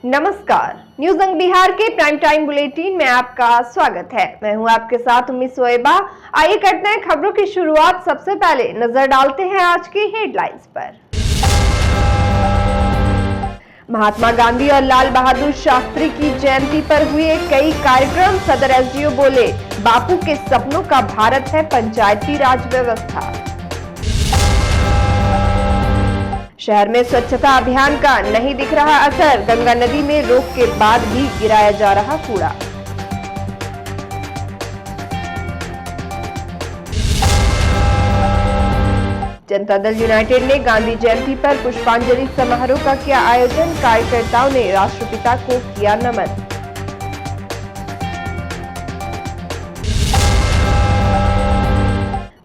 नमस्कार, न्यूज अंग बिहार के प्राइम टाइम बुलेटिन में आपका स्वागत है। मैं हूं आपके साथ उम्मीद सोएबा। आइए करते हैं खबरों की शुरुआत। सबसे पहले नजर डालते हैं आज की हेडलाइंस पर। महात्मा गांधी और लाल बहादुर शास्त्री की जयंती पर हुए कई कार्यक्रम। सदर एसडीओ बोले, बापू के सपनों का भारत है पंचायती राज व्यवस्था। शहर में स्वच्छता अभियान का नहीं दिख रहा असर। गंगा नदी में रोक के बाद भी गिराया जा रहा कूड़ा। जनता दल यूनाइटेड ने गांधी जयंती पर पुष्पांजलि समारोह का किया आयोजन। कार्यकर्ताओं ने राष्ट्रपिता को किया नमन।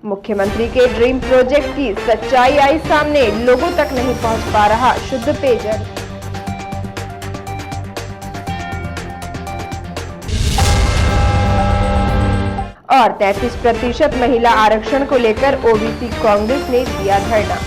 मुख्यमंत्री के ड्रीम प्रोजेक्ट की सच्चाई आई सामने। लोगों तक नहीं पहुंच पा रहा शुद्ध पेयजल। और 33% महिला आरक्षण को लेकर ओबीसी कांग्रेस ने दिया धरना।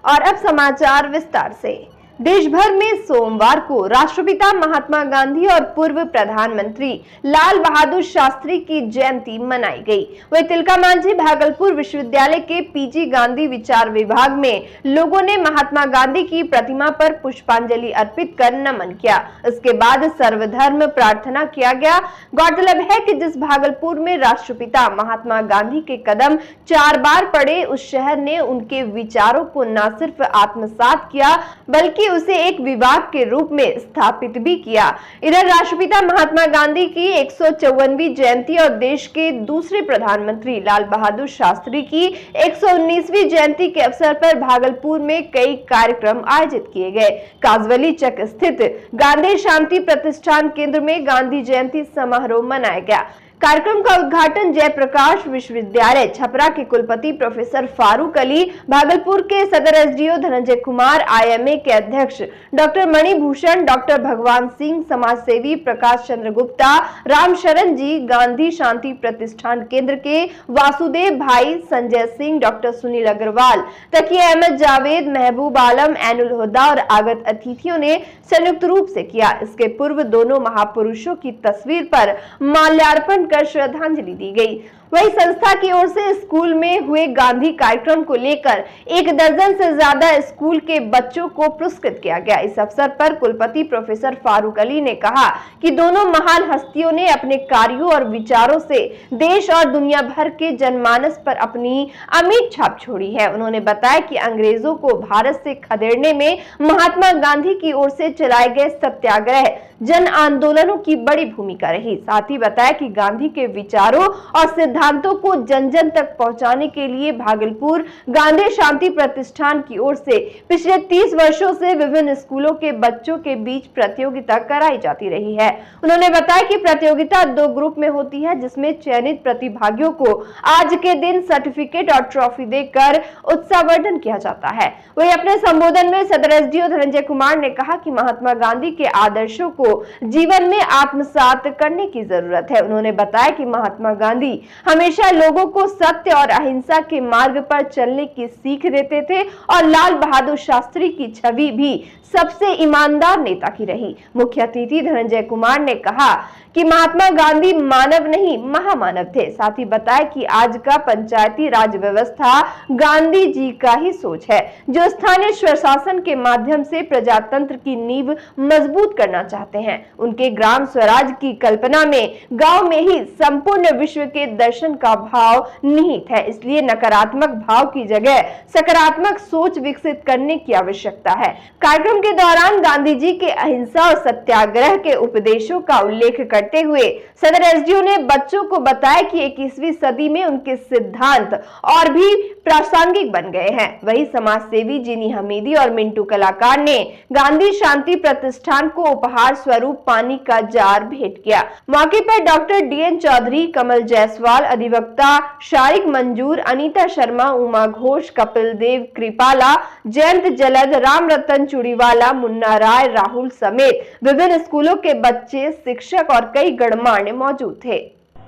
और अब समाचार विस्तार से। देश भर में सोमवार को राष्ट्रपिता महात्मा गांधी और पूर्व प्रधानमंत्री लाल बहादुर शास्त्री की जयंती मनाई गई। वही तिलका मांझी भागलपुर विश्वविद्यालय के पीजी गांधी विचार विभाग में लोगों ने महात्मा गांधी की प्रतिमा पर पुष्पांजलि अर्पित कर नमन किया। इसके बाद सर्वधर्म प्रार्थना किया गया। गौरतलब है कि जिस भागलपुर में राष्ट्रपिता महात्मा गांधी के कदम 4 बार पड़े, उस शहर ने उनके विचारों को न सिर्फ आत्मसात किया बल्कि उसे एक विभाग के रूप में स्थापित भी किया। इधर राष्ट्रपिता महात्मा गांधी की 154वीं जयंती और देश के दूसरे प्रधानमंत्री लाल बहादुर शास्त्री की 119वीं जयंती के अवसर पर भागलपुर में कई कार्यक्रम आयोजित किए गए। काजवली चक स्थित गांधी शांति प्रतिष्ठान केंद्र में गांधी जयंती समारोह मनाया गया। कार्यक्रम का उद्घाटन जयप्रकाश विश्वविद्यालय छपरा के कुलपति प्रोफेसर फारूक अली, भागलपुर के सदर एसडीओ धनंजय कुमार, आईएमए के अध्यक्ष डॉक्टर मणिभूषण, डॉक्टर भगवान सिंह, समाजसेवी प्रकाश चंद्र गुप्ता, रामशरण जी, गांधी शांति प्रतिष्ठान केंद्र के वासुदेव भाई, संजय सिंह, डॉक्टर सुनील अग्रवाल, तकिया अहमद जावेद, महबूब आलम, एनुल हुदा और आगत अतिथियों ने संयुक्त रूप से किया। इसके पूर्व दोनों महापुरुषों की तस्वीर पर माल्यार्पण कर श्रद्धांजलि दी गई। वही संस्था की ओर से स्कूल में हुए गांधी कार्यक्रम को लेकर 1 दर्जन से ज्यादा स्कूल के बच्चों को पुरस्कृत किया गया। इस अवसर पर कुलपति प्रोफेसर फारूक अली ने कहा कि दोनों महान हस्तियों ने अपने कार्यों और विचारों से देश और दुनिया भर के जनमानस पर अपनी अमिट छाप छोड़ी है। उन्होंने बताया कि अंग्रेजों को भारत से खदेड़ने में महात्मा गांधी की ओर से चलाए गए सत्याग्रह, जन आंदोलनों की बड़ी भूमिका रही। साथ ही बताया कि गांधी के विचारों और सिद्धांतों को जन जन तक पहुंचाने के लिए भागलपुर गांधी शांति प्रतिष्ठान की ओर से पिछले 30 वर्षों से विभिन्न स्कूलों के बच्चों के बीच प्रतियोगिता कराई जाती रही है। उन्होंने बताया कि प्रतियोगिता 2 ग्रुप में होती है, जिसमें चयनित प्रतिभागियों को आज के दिन सर्टिफिकेट और ट्रॉफी देकर उत्साहवर्धन किया जाता है। वही अपने संबोधन में सदर एसडीओ धनंजय कुमार ने कहा कि महात्मा गांधी के आदर्शों को जीवन में आत्मसात करने की जरूरत है। उन्होंने बताया कि महात्मा गांधी हमेशा लोगों को सत्य और अहिंसा के मार्ग पर चलने की सीख देते थे और लाल बहादुर शास्त्री की छवि भी सबसे ईमानदार नेता की रही। मुख्य अतिथि धनंजय कुमार ने कहा कि महात्मा गांधी मानव नहीं महामानव थे। साथ ही बताया कि आज का पंचायती राज व्यवस्था गांधी जी का ही सोच है, जो स्थानीय स्वशासन के माध्यम से प्रजातंत्र की नींव मजबूत करना चाहते हैं। उनके ग्राम स्वराज की कल्पना में गांव में ही संपूर्ण विश्व के दर्शन का भाव निहित है। इसलिए नकारात्मक भाव की जगह सकारात्मक सोच विकसित करने की आवश्यकता है। कार्यक्रम के दौरान गांधी जी के अहिंसा और सत्याग्रह के उपदेशों का उल्लेख करते हुए सदर एसडीओ ने बच्चों को बताया कि 21वीं सदी में उनके सिद्धांत और भी प्रासंगिक बन गए हैं। वही समाज सेवी जिनी हमीदी और मिंटू कलाकार ने गांधी शांति प्रतिष्ठान को उपहार स्वरूप पानी का जार भेंट किया। मौके पर डॉक्टर डीएन चौधरी, कमल जायसवाल, अधिवक्ता शारिक मंजूर, अनीता शर्मा, उमा घोष, कपिल देव कृपाला, जयंत जलद, राम रतन चुड़ीवाला, मुन्ना राय, राहुल समेत विभिन्न स्कूलों के बच्चे, शिक्षक और कई गणमान्य मौजूद थे।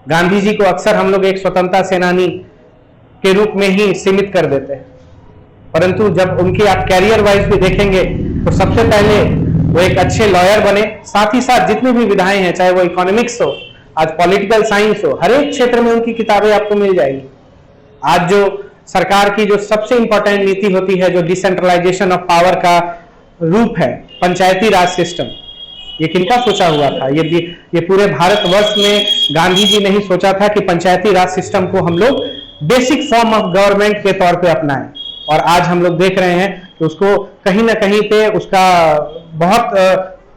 गांधी जी को अक्सर हम लोग एक स्वतंत्रता सेनानी के रूप में ही सीमित कर देते हैं, परंतु जब उनकी आप कैरियर वाइज भी देखेंगे तो सबसे पहले वो एक अच्छे लॉयर बने, साथ ही साथ जितनी भी विधाएं हैं, चाहे वो इकोनॉमिक्स हो, आज पॉलिटिकल साइंस हो, हर एक क्षेत्र में उनकी किताबें आपको मिल जाएगी। आज जो सरकार की जो सबसे इंपॉर्टेंट नीति होती है, जो डिसेंट्रलाइजेशन ऑफ पावर का रूप है, पंचायती राज सिस्टम, ये किनका सोचा हुआ था? ये पूरे भारतवर्ष में गांधी जी ने ही सोचा था कि पंचायती राज सिस्टम को हम लोग बेसिक फॉर्म ऑफ गवर्नमेंट के तौर पे अपनाएं, और आज हम लोग देख रहे हैं कि उसको कहीं ना कहीं पे उसका बहुत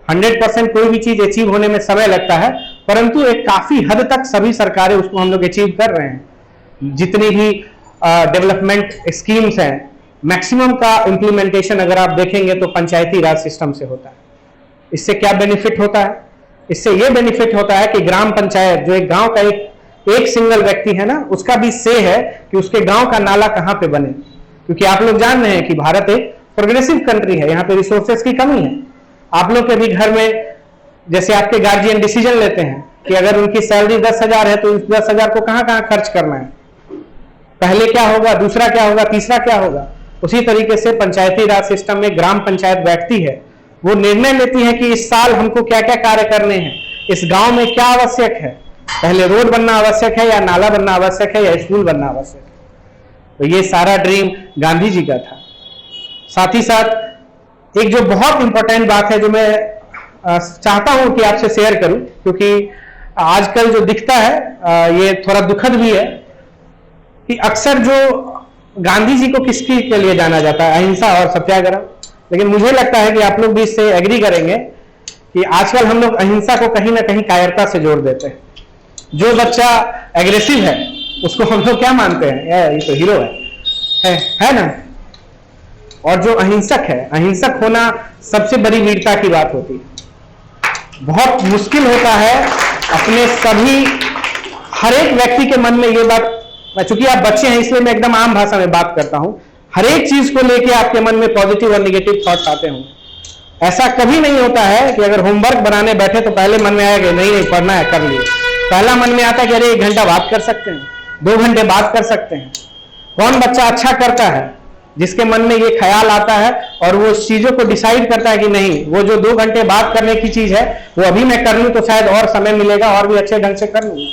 100% कोई भी चीज अचीव होने में समय लगता है, परंतु एक काफी हद तक सभी सरकारें उसको हम लोग अचीव कर रहे हैं। जितनी भी डेवलपमेंट स्कीम्स हैं, मैक्सिमम का इंप्लीमेंटेशन अगर आप देखेंगे तो पंचायती राज सिस्टम से होता है। इससे क्या बेनिफिट होता है? इससे यह बेनिफिट होता है कि ग्राम पंचायत, जो एक गांव का एक सिंगल व्यक्ति है ना, उसका भी से है कि उसके गांव का नाला कहां पे बने, क्योंकि आप लोग जान रहे हैं कि भारत एक प्रोग्रेसिव कंट्री है, यहाँ पे रिसोर्सेज की कमी है। आप लोग के भी घर में जैसे आपके गार्जियन डिसीजन लेते हैं कि अगर उनकी सैलरी 10,000 है तो इस 10,000 को कहां कहां खर्च करना है, पहले क्या होगा, दूसरा क्या होगा, तीसरा क्या होगा। उसी तरीके से पंचायती राज सिस्टम में ग्राम पंचायत बैठती है, वो निर्णय लेती है कि इस साल हमको क्या क्या कार्य करने हैं, इस गांव में क्या आवश्यक है, पहले रोड बनना आवश्यक है या नाला बनना आवश्यक है या स्कूल बनना आवश्यक है। तो ये सारा ड्रीम गांधी जी का था। साथ ही साथ एक जो बहुत इंपॉर्टेंट बात है जो मैं चाहता हूं कि आपसे शेयर करूं, क्योंकि आजकल जो दिखता है ये थोड़ा दुखद भी है कि अक्सर जो गांधी जी को किसके के लिए जाना जाता है, अहिंसा और सत्याग्रह, लेकिन मुझे लगता है कि आप लोग भी इससे एग्री करेंगे कि आजकल हम लोग अहिंसा को कहीं ना कहीं कायरता से जोड़ देते हैं। जो बच्चा एग्रेसिव है उसको हम लोग क्या मानते हैं, ये तो हीरो है ना। और जो अहिंसक है, अहिंसक होना सबसे बड़ी वीरता की बात होती है। बहुत मुश्किल होता है अपने सभी हर एक व्यक्ति के मन में ये बात, चूंकि आप बच्चे हैं इसलिए मैं एकदम आम भाषा में बात करता हूं, हर एक चीज को लेके आपके मन में पॉजिटिव और निगेटिव थॉट्स आते होंगे। ऐसा कभी नहीं होता है कि अगर होमवर्क बनाने बैठे तो पहले मन में आएगा नहीं पढ़ना है, कर लिए। पहला मन में आता है कि अरे 1 घंटा बात कर सकते हैं, 2 घंटे बात कर सकते हैं। कौन बच्चा अच्छा करता है? जिसके मन में ये ख्याल आता है और वो चीजों को डिसाइड करता है कि नहीं, वो जो 2 घंटे बात करने की चीज है वो अभी मैं कर लूं तो शायद और समय मिलेगा और भी अच्छे ढंग से कर लूंगा।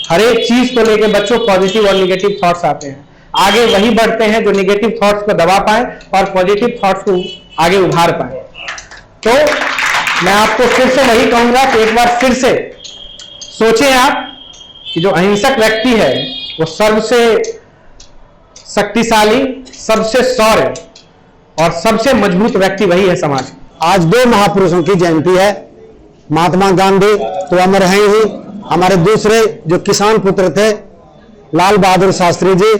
हर एक चीज को लेके बच्चों पॉजिटिव और निगेटिव थॉट्स आते हैं, आगे वही बढ़ते हैं जो निगेटिव थॉट्स को दबा पाए और पॉजिटिव थॉट्स को आगे उभार पाए। तो मैं आपको फिर से वही कहूंगा कि एक बार फिर से सोचें आप कि जो अहिंसक व्यक्ति है वो सबसे शक्तिशाली, सबसे शौर्य और सबसे मजबूत व्यक्ति वही है समाज। आज 2 महापुरुषों की जयंती है। महात्मा गांधी तो अमर हैं ही, हमारे दूसरे जो किसान पुत्र थे लाल बहादुर शास्त्री जी,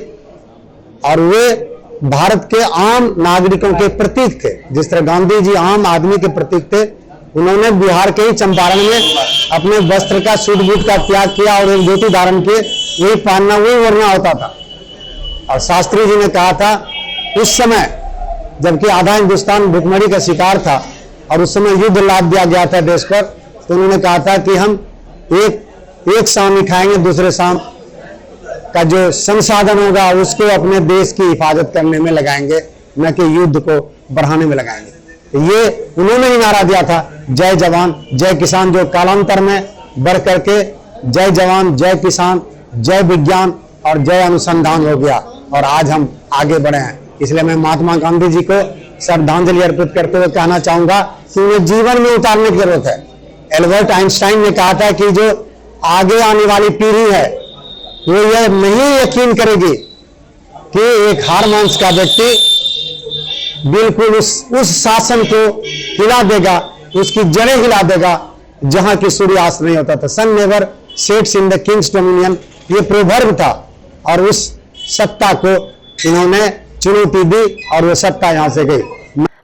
और वे भारत के आम नागरिकों के प्रतीक थे। जिस तरह गांधी जी आम आदमी के प्रतीक थे, उन्होंने बिहार के ही चंपारण में अपने वस्त्र का सूट बूट का त्याग किया और एक धोती धारण किए, वही पहनना वही ओढ़ना होता था। और शास्त्री जी ने कहा था उस समय जबकि आधा हिंदुस्तान भुखमरी का शिकार था और उस समय युद्ध लाद दिया गया था देश पर, तो उन्होंने कहा था कि हम एक शाम ही खाएंगे, दूसरे शाम का जो संसाधन होगा उसको अपने देश की हिफाजत करने में लगाएंगे, न कि युद्ध को बढ़ाने में लगाएंगे। तो ये उन्होंने ही नारा दिया था, जय जवान जय किसान, जो कालांतर में बढ़ करके जय जवान जय किसान जय विज्ञान और जय अनुसंधान हो गया और आज हम आगे बढ़े हैं। इसलिए मैं महात्मा गांधी जी को श्रद्धांजलि अर्पित करते हुए कहना चाहूंगा कि उन्हें जीवन में उतारने की जरूरत है। एल्बर्ट आइंस्टाइन ने कहा था कि जो आगे आने वाली पीढ़ी है वो यह नहीं यकीन करेगी कि एक हार मांस का व्यक्ति बिल्कुल उस शासन को हिला देगा, उसकी जड़ें हिला देगा जहां की सूर्यास्त नहीं होता था। Sun never sets in the king's dominion, ये प्रोवर्ब था और उस सत्ता को इन्होंने चुनौती दी और वो सत्ता यहां से गई।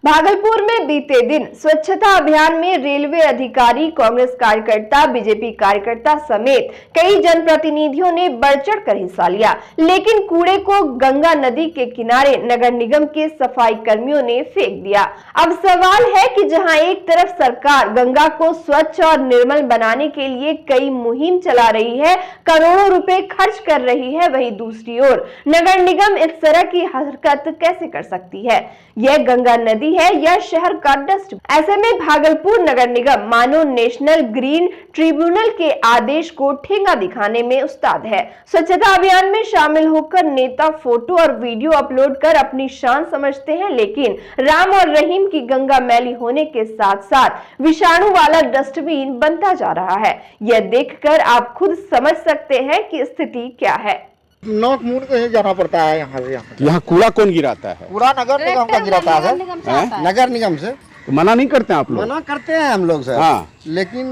भागलपुर में बीते दिन स्वच्छता अभियान में रेलवे अधिकारी, कांग्रेस कार्यकर्ता, बीजेपी कार्यकर्ता समेत कई जनप्रतिनिधियों ने बढ़-चढ़ कर हिस्सा लिया, लेकिन कूड़े को गंगा नदी के किनारे नगर निगम के सफाई कर्मियों ने फेंक दिया। अब सवाल है कि जहां एक तरफ सरकार गंगा को स्वच्छ और निर्मल बनाने के लिए कई मुहिम चला रही है, करोड़ों रुपए खर्च कर रही है, वहीं दूसरी ओर नगर निगम इस तरह की हरकत कैसे कर सकती है? यह गंगा नदी है या शहर का डस्ट? ऐसे में भागलपुर नगर निगम मानो नेशनल ग्रीन ट्रिब्यूनल के आदेश को ठेंगा दिखाने में उस्ताद है। स्वच्छता अभियान में शामिल होकर नेता फोटो और वीडियो अपलोड कर अपनी शान समझते हैं, लेकिन राम और रहीम की गंगा मैली होने के साथ साथ विषाणु वाला डस्टबिन बनता जा रहा है। यह देखकर आप खुद समझ सकते हैं कि स्थिति क्या है। नोक मूड को ही जाना पड़ता है यहाँ से। यहाँ कूड़ा कौन गिराता है? पूरा नगर निगम का गिराता है। नगर निगम से तो मना नहीं करते आप लोग? मना करते हैं हम लोग सर। हाँ। लेकिन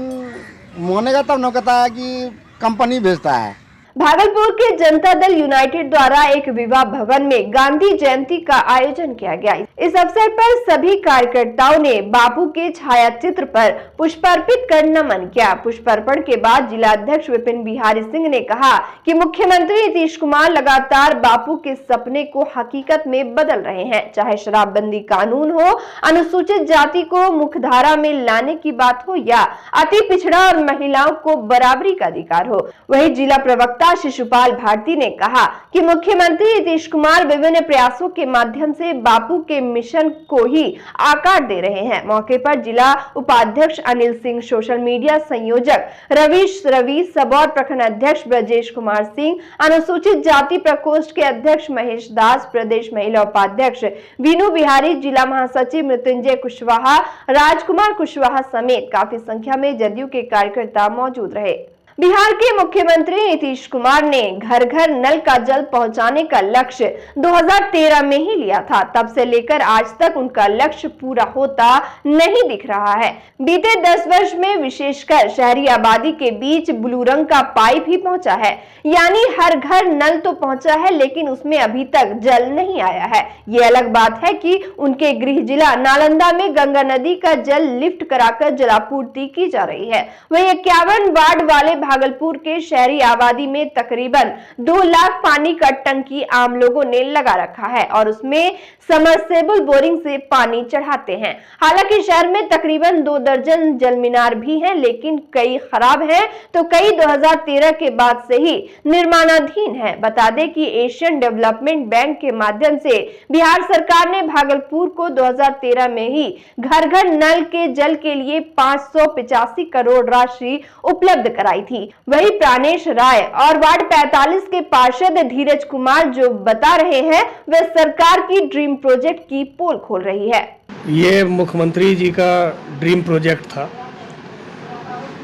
मानेगा तब न कहता है कि कंपनी भेजता है। भागलपुर के जनता दल यूनाइटेड द्वारा एक विवाह भवन में गांधी जयंती का आयोजन किया गया। इस अवसर पर सभी कार्यकर्ताओं ने बापू के छायाचित्र पर पुष्पार्पित कर नमन किया। पुष्पार्पण के बाद जिला अध्यक्ष विपिन बिहारी सिंह ने कहा कि मुख्यमंत्री नीतीश कुमार लगातार बापू के सपने को हकीकत में बदल रहे हैं। चाहे शराबबंदी कानून हो, अनुसूचित जाति को मुख्यधारा में लाने की बात हो या अति पिछड़ा और महिलाओं को बराबरी का अधिकार हो। वहीं जिला प्रवक्ता शिशुपाल भारती ने कहा कि मुख्यमंत्री नीतीश कुमार विभिन्न प्रयासों के माध्यम से बापू के मिशन को ही आकार दे रहे हैं। मौके पर जिला उपाध्यक्ष अनिल सिंह, सोशल मीडिया संयोजक रवि, सबौर प्रखंड अध्यक्ष ब्रजेश कुमार सिंह, अनुसूचित जाति प्रकोष्ठ के अध्यक्ष महेश दास, प्रदेश महिला उपाध्यक्ष वीनू बिहारी, जिला महासचिव मृत्युंजय कुशवाहा, राजकुमार कुशवाहा समेत काफी संख्या में जदयू के कार्यकर्ता मौजूद रहे। बिहार के मुख्यमंत्री नीतीश कुमार ने घर घर नल का जल पहुंचाने का लक्ष्य 2013 में ही लिया था। तब से लेकर आज तक उनका लक्ष्य पूरा होता नहीं दिख रहा है। बीते 10 वर्ष में विशेषकर शहरी आबादी के बीच ब्लू रंग का पाइप ही पहुंचा है, यानी हर घर नल तो पहुंचा है, लेकिन उसमें अभी तक जल नहीं आया है। ये अलग बात है कि उनके गृह जिला नालंदा में गंगा नदी का जल लिफ्ट कराकर जलापूर्ति की जा रही है। वही 51 वार्ड वाले भागलपुर के शहरी आबादी में तकरीबन 2 लाख पानी का टंकी आम लोगों ने लगा रखा है और उसमें समरसेबल बोरिंग से पानी चढ़ाते हैं। हालांकि शहर में तकरीबन 2 दर्जन जल मीनार भी हैं, लेकिन कई खराब हैं तो कई 2013 के बाद से ही निर्माणाधीन है। बता दें कि एशियन डेवलपमेंट बैंक के माध्यम से बिहार सरकार ने भागलपुर को 2013 में ही घर घर नल के जल के लिए 585 करोड़ राशि उपलब्ध कराई थी। वही प्राणेश राय और वार्ड 45 के पार्षद धीरज कुमार जो बता रहे हैं वह सरकार की ड्रीम प्रोजेक्ट की पोल खोल रही है। ये मुख्यमंत्री जी का ड्रीम प्रोजेक्ट था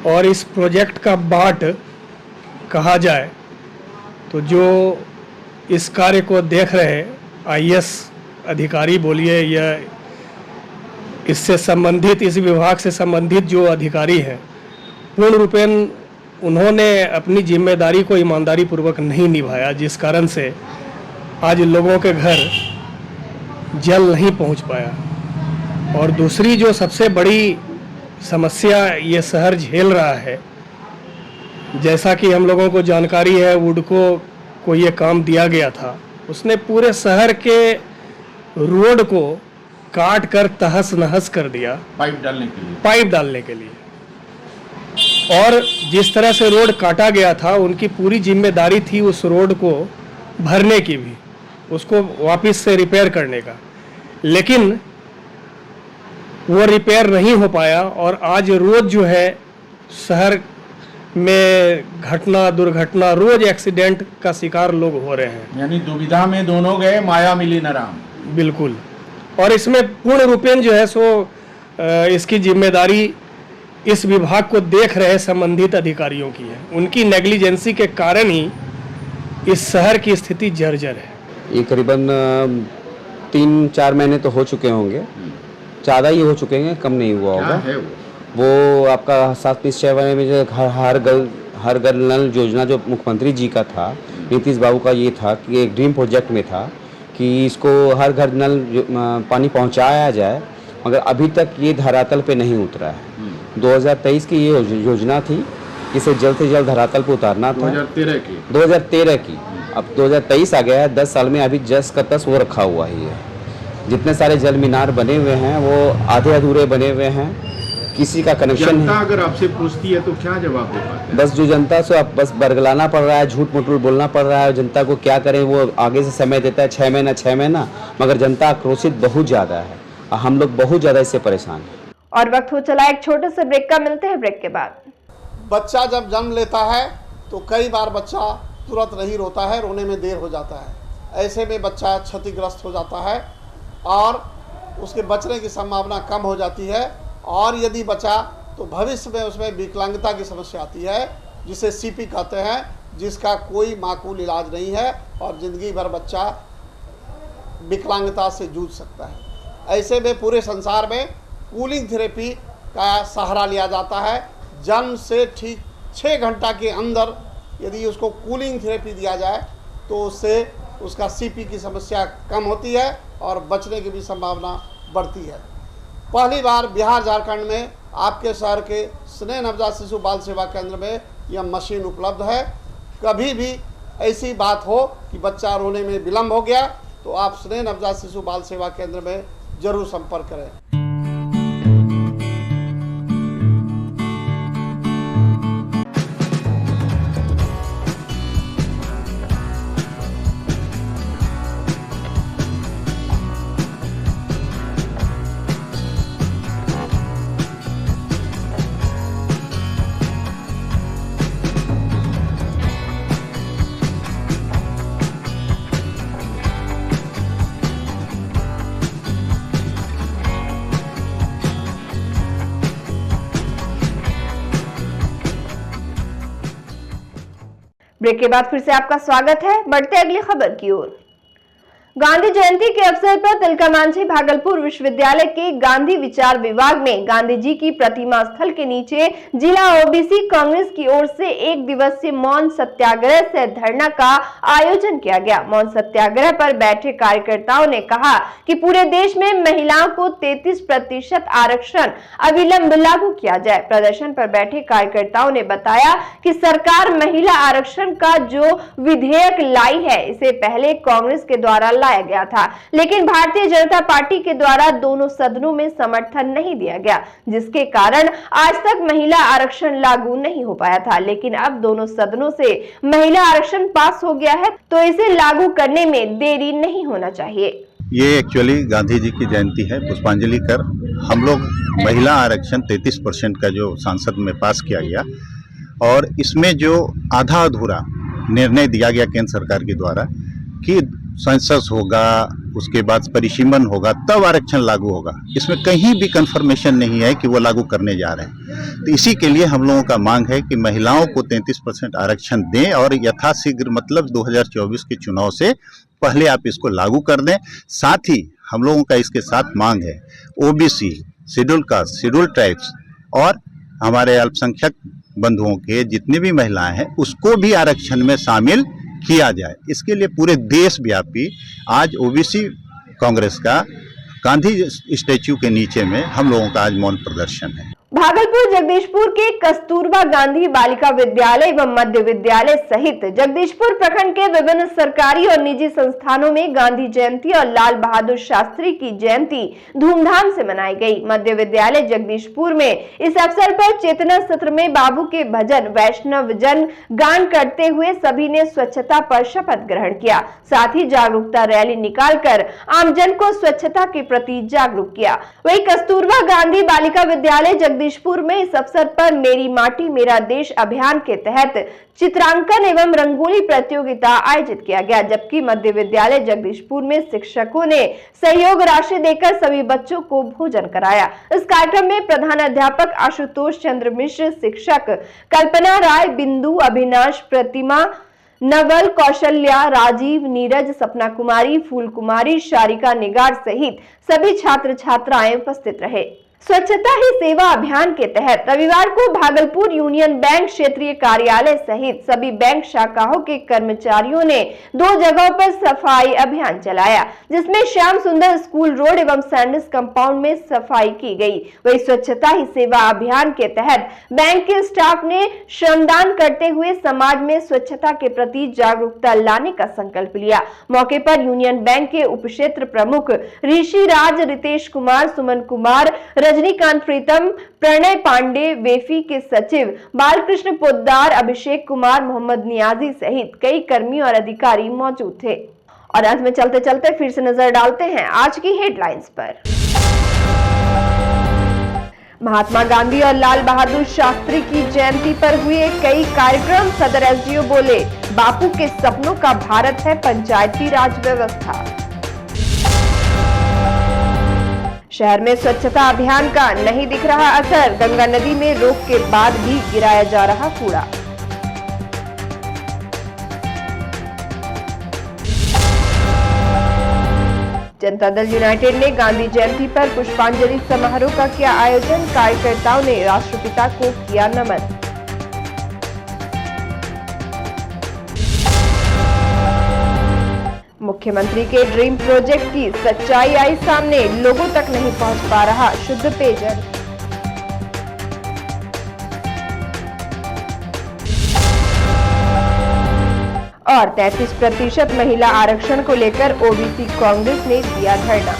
और इस प्रोजेक्ट का बाट कहा जाए तो जो इस कार्य को देख रहे आईएएस अधिकारी बोलिए या इससे संबंधित, इस विभाग से संबंधित जो अधिकारी हैं, पूर्ण रूपेण उन्होंने अपनी जिम्मेदारी को ईमानदारी पूर्वक नहीं निभाया, जिस कारण से आज लोगों के घर जल नहीं पहुंच पाया। और दूसरी जो सबसे बड़ी समस्या ये शहर झेल रहा है, जैसा कि हम लोगों को जानकारी है, वुडको को ये काम दिया गया था, उसने पूरे शहर के रोड को काट कर तहस नहस कर दिया पाइप डालने के लिए। और जिस तरह से रोड काटा गया था, उनकी पूरी जिम्मेदारी थी उस रोड को भरने की भी, उसको वापस से रिपेयर करने का, लेकिन वो रिपेयर नहीं हो पाया और आज रोज जो है शहर में घटना दुर्घटना, रोज एक्सीडेंट का शिकार लोग हो रहे हैं। यानी दुविधा में दोनों गए, माया मिली न राम। बिल्कुल। और इसमें पूर्ण रूपेण जो है सो इसकी जिम्मेदारी इस विभाग को देख रहे संबंधित अधिकारियों की है। उनकी नेग्लिजेंसी के कारण ही इस शहर की स्थिति जर्जर है। ये करीबन 3-4 महीने तो हो चुके होंगे, ज़्यादा ही हो चुके हैं, कम नहीं हुआ होगा। वो आपका 7-6 महीने में जो हर घर नल योजना जो मुख्यमंत्री जी का था, नीतीश बाबू का ये था कि एक ड्रीम प्रोजेक्ट में था कि इसको हर घर नल पानी पहुंचाया जाए। मगर अभी तक ये धरातल पे नहीं उतरा है। 2023 की ये योजना थी, इसे जल्द से जल्द धरातल पे उतारना था। 2013 की अब 2023 आ गया है, 10 साल में अभी जस का तस वो रखा हुआ ही है। जितने सारे जल मीनार बने हुए हैं वो आधे अधूरे बने हुए हैं, किसी का कनेक्शन जनता अगर आपसे पूछती है तो क्या जवाब दे पाते हैं? बस जो जनता से अब बस बरगलाना पड़ रहा है, झूठ मूठ बोलना पड़ रहा है। जनता को क्या करें, वो आगे से समय देता है 6 महीना, मगर जनता आक्रोशित बहुत ज़्यादा है और हम लोग बहुत ज़्यादा इससे परेशान हैं। और वक्त हो चला एक छोटे से ब्रेक का, मिलते हैं ब्रेक के बाद। बच्चा जब जन्म लेता है तो कई बार बच्चा तुरंत नहीं रोता है, रोने में देर हो जाता है। ऐसे में बच्चा क्षतिग्रस्त हो जाता है और उसके बचने की संभावना कम हो जाती है। और यदि बचा तो भविष्य में उसमें विकलांगता की समस्या आती है, जिसे सीपी कहते हैं, जिसका कोई माकूल इलाज नहीं है और ज़िंदगी भर बच्चा विकलांगता से जूझ सकता है। ऐसे में पूरे संसार में कूलिंग थेरेपी का सहारा लिया जाता है। जन्म से ठीक 6 घंटा के अंदर यदि उसको कूलिंग थेरेपी दिया जाए तो उससे उसका सीपी की समस्या कम होती है और बचने की भी संभावना बढ़ती है। पहली बार बिहार झारखंड में आपके शहर के स्नेह नवजात शिशु बाल सेवा केंद्र में यह मशीन उपलब्ध है। कभी भी ऐसी बात हो कि बच्चा रोने में विलम्ब हो गया तो आप स्नेह नवजात शिशु बाल सेवा केंद्र में जरूर संपर्क करें। ब्रेक के बाद फिर से आपका स्वागत है। बढ़ते अगली खबर की ओर। गांधी जयंती के अवसर पर तिलकामांझी भागलपुर विश्वविद्यालय के गांधी विचार विभाग में गांधी जी की प्रतिमा स्थल के नीचे जिला ओबीसी कांग्रेस की ओर से 1 दिवसीय मौन सत्याग्रह से धरना का आयोजन किया गया। मौन सत्याग्रह पर बैठे कार्यकर्ताओं ने कहा कि पूरे देश में महिलाओं को 33% आरक्षण अविलंब लागू किया जाए। प्रदर्शन पर बैठे कार्यकर्ताओं ने बताया कि सरकार महिला आरक्षण का जो विधेयक लाई है, इसे पहले कांग्रेस के द्वारा लाया गया था, लेकिन भारतीय जनता पार्टी के द्वारा दोनों सदनों में समर्थन नहीं दिया गया, जिसके कारण आज तक महिला आरक्षण लागू नहीं हो पाया था। लेकिन अब दोनों सदनों से महिला आरक्षण पास हो गया है, तो इसे लागू करने में देरी नहीं होना चाहिए। ये एक्चुअली गांधी जी की जयंती है। पुष्पांजलि कर हम लोग महिला आरक्षण 33% का जो संसद में पास किया गया, और इसमें जो आधा अधूरा निर्णय दिया गया केंद्र सरकार के द्वारा कि सेंसस होगा, उसके बाद परिसीमन होगा, तब आरक्षण लागू होगा, इसमें कहीं भी कंफर्मेशन नहीं है कि वो लागू करने जा रहे हैं। तो इसी के लिए हम लोगों का मांग है कि महिलाओं को 33% आरक्षण दें और यथाशीघ्र, मतलब 2024 के चुनाव से पहले आप इसको लागू कर दें। साथ ही हम लोगों का इसके साथ मांग है OBC, schedule caste, schedule tribes और हमारे अल्पसंख्यक बंधुओं के जितनी भी महिलाएं हैं उसको भी आरक्षण में शामिल किया जाए। इसके लिए पूरे देश व्यापी आज ओबीसी कांग्रेस का गांधी स्टैच्यू के नीचे में हम लोगों का आज मौन प्रदर्शन है। भागलपुर जगदीशपुर के कस्तूरबा गांधी बालिका विद्यालय एवं मध्य विद्यालय सहित जगदीशपुर प्रखंड के विभिन्न सरकारी और निजी संस्थानों में गांधी जयंती और लाल बहादुर शास्त्री की जयंती धूमधाम से मनाई गई। मध्य विद्यालय जगदीशपुर में इस अवसर पर चेतना सत्र में बाबू के भजन वैष्णव जन गान करते हुए सभी ने स्वच्छता पर शपथ ग्रहण किया। साथ ही जागरूकता रैली निकालकर आमजन को स्वच्छता के प्रति जागरूक किया। वही कस्तूरबा गांधी बालिका विद्यालय जगदीशपुर में इस अवसर पर मेरी माटी मेरा देश अभियान के तहत चित्रांकन एवं रंगोली प्रतियोगिता आयोजित किया गया, जबकि मध्य विद्यालय जगदीशपुर में शिक्षकों ने सहयोग राशि देकर सभी बच्चों को भोजन कराया। इस कार्यक्रम में प्रधानाध्यापक आशुतोष चंद्र मिश्र, शिक्षक कल्पना राय, बिंदु, अभिनाश, प्रतिमा, नवल, कौशल्या, राजीव, नीरज, सपना कुमारी, फूल कुमारी, शारिका निगार सहित सभी छात्र छात्राएं उपस्थित रहे। स्वच्छता ही सेवा अभियान के तहत रविवार को भागलपुर यूनियन बैंक क्षेत्रीय कार्यालय सहित सभी बैंक शाखाओं के कर्मचारियों ने 2 जगहों पर सफाई अभियान चलाया, जिसमें श्याम सुंदर स्कूल रोड एवं सैंडिस कंपाउंड में सफाई की गई। वही स्वच्छता ही सेवा अभियान के तहत बैंक के स्टाफ ने श्रमदान करते हुए समाज में स्वच्छता के प्रति जागरूकता लाने का संकल्प लिया। मौके पर यूनियन बैंक के उप क्षेत्र प्रमुख ऋषि राज, रितेश कुमार, सुमन कुमार, रजनीकांत प्रीतम, प्रणय पांडे, वेफी के सचिव बालकृष्ण पोद्दार, अभिषेक कुमार, मोहम्मद नियाजी सहित कई कर्मी और अधिकारी मौजूद थे। और अंत में चलते चलते फिर से नजर डालते हैं आज की हेडलाइंस पर। महात्मा गांधी और लाल बहादुर शास्त्री की जयंती पर हुए कई कार्यक्रम। सदर एसडीओ बोले, बापू के सपनों का भारत है पंचायती राज व्यवस्था। शहर में स्वच्छता अभियान का नहीं दिख रहा असर, गंगा नदी में रोक के बाद भी गिराया जा रहा कूड़ा। जनता दल यूनाइटेड ने गांधी जयंती पर पुष्पांजलि समारोह का किया आयोजन, कार्यकर्ताओं ने राष्ट्रपिता को किया नमन। मुख्यमंत्री के ड्रीम प्रोजेक्ट की सच्चाई आई सामने, लोगों तक नहीं पहुंच पा रहा शुद्ध पेयजल। और 33% महिला आरक्षण को लेकर ओबीसी कांग्रेस ने दिया धरना।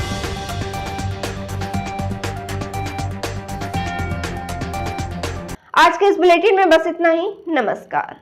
आज के इस बुलेटिन में बस इतना ही। नमस्कार।